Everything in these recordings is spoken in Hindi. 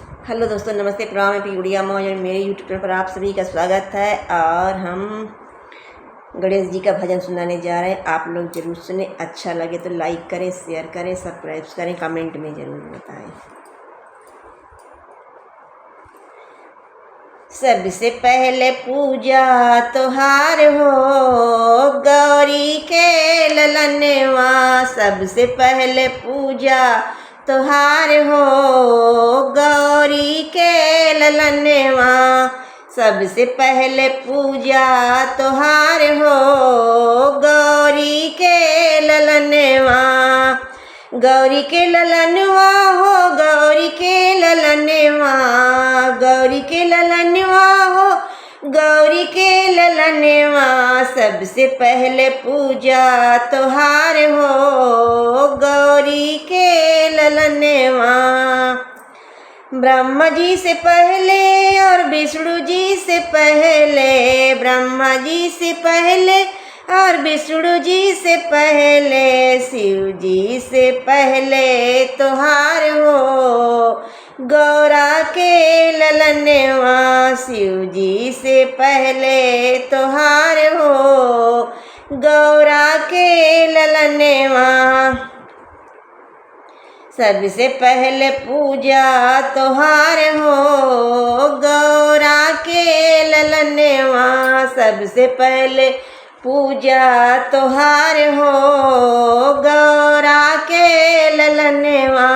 हेलो दोस्तों, नमस्ते, प्रणाम। मैं गुड़िया मौज और मेरे यूट्यूब चैनल पर आप सभी का स्वागत है। और हम गणेश जी का भजन सुनाने जा रहे हैं। आप लोग जरूर सुने। अच्छा लगे तो लाइक करें, शेयर करें, सब्सक्राइब करें, कमेंट में ज़रूर बताएं। सबसे पहले पूजा तोहार हो गौरी के ललनवा। सबसे पहले पूजा तोहार हो गौरी के ललनवा। सबसे पहले पूजा तोहार हो गौरी के ललनवा। गौरी के ललनवा हो गौरी के ललनवा। गौरी के ललनवा हो गौरी के ललनवा। सबसे पहले पूजा तोहार हो गौरी के ललनवा। ब्रह्मा जी से पहले और विष्णु जी से पहले, ब्रह्मा जी से पहले और विष्णु जी से पहले, शिव जी से पहले तोहार हो गौरा के ललनवा। शिव जी से पहले तोहार हो गौरा के ललनवा। सबसे पहले पूजा तोहार हो गौरा के ललनवा। सबसे पहले पूजा तोहार हो गौरा के ललनवा।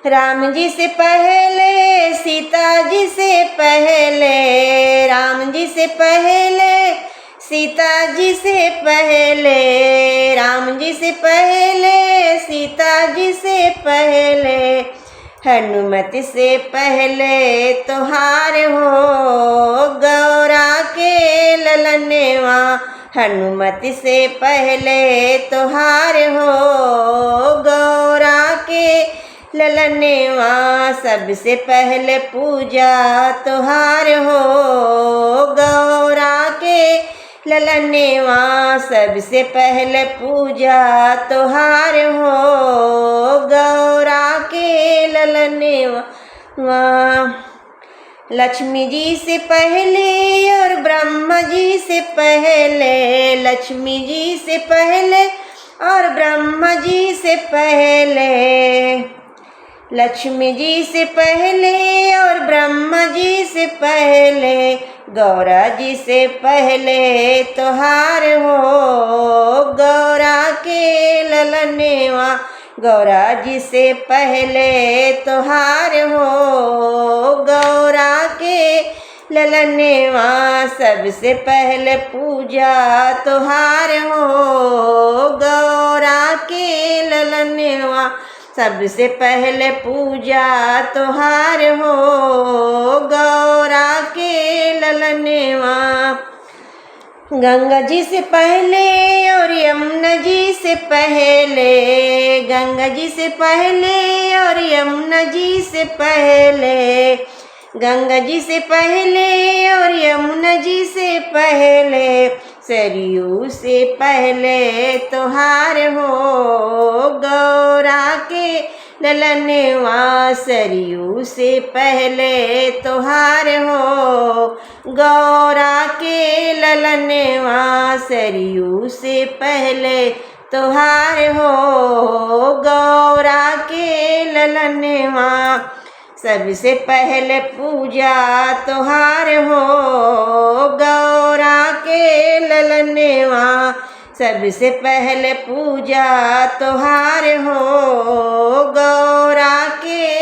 राम जी से पहले सीता जी से पहले, राम जी से पहले सीता जी से पहले, राम जी से पहले सीता जी से पहले, हनुमत से पहले तोहार हो गौरा के ललनवा। हनुमत से पहले तोहार हो गौरा के ललनवा। सबसे पहले पूजा तोहार हो गौरा के ललनवा। सबसे पहले पूजा तोहार हो गौरा के ललनवा। लक्ष्मी जी से पहले और ब्रह्मा जी से पहले, लक्ष्मी जी से पहले और ब्रह्मा जी से पहले, लक्ष्मी जी से पहले और ब्रह्मा जी से पहले, गौरा जी से पहले तोहार हो गौरा के ललनवा। गौरा जी से पहले तोहार हो गौरा के ललनवा। सबसे पहले पूजा तोहार हो गौरा के ललनवा। सबसे पहले पूजा तोहार हो गौरा के ललनवा। गंगा जी से पहले और यमुना जी से पहले, गंगा जी से पहले और यमुना जी से पहले, गंगा जी से पहले और यमुना जी से पहले, सरयू से पहले तोहार हो गौरा के ललनवा। सरयू से पहले तोहार हो गौरा के ललनवा। सरयू से पहले तोहार हो गौरा के ललनवा। सबसे पहले पूजा तोहार हो गौरा के ललनवा। सबसे पहले पूजा तोहार हो गौरा के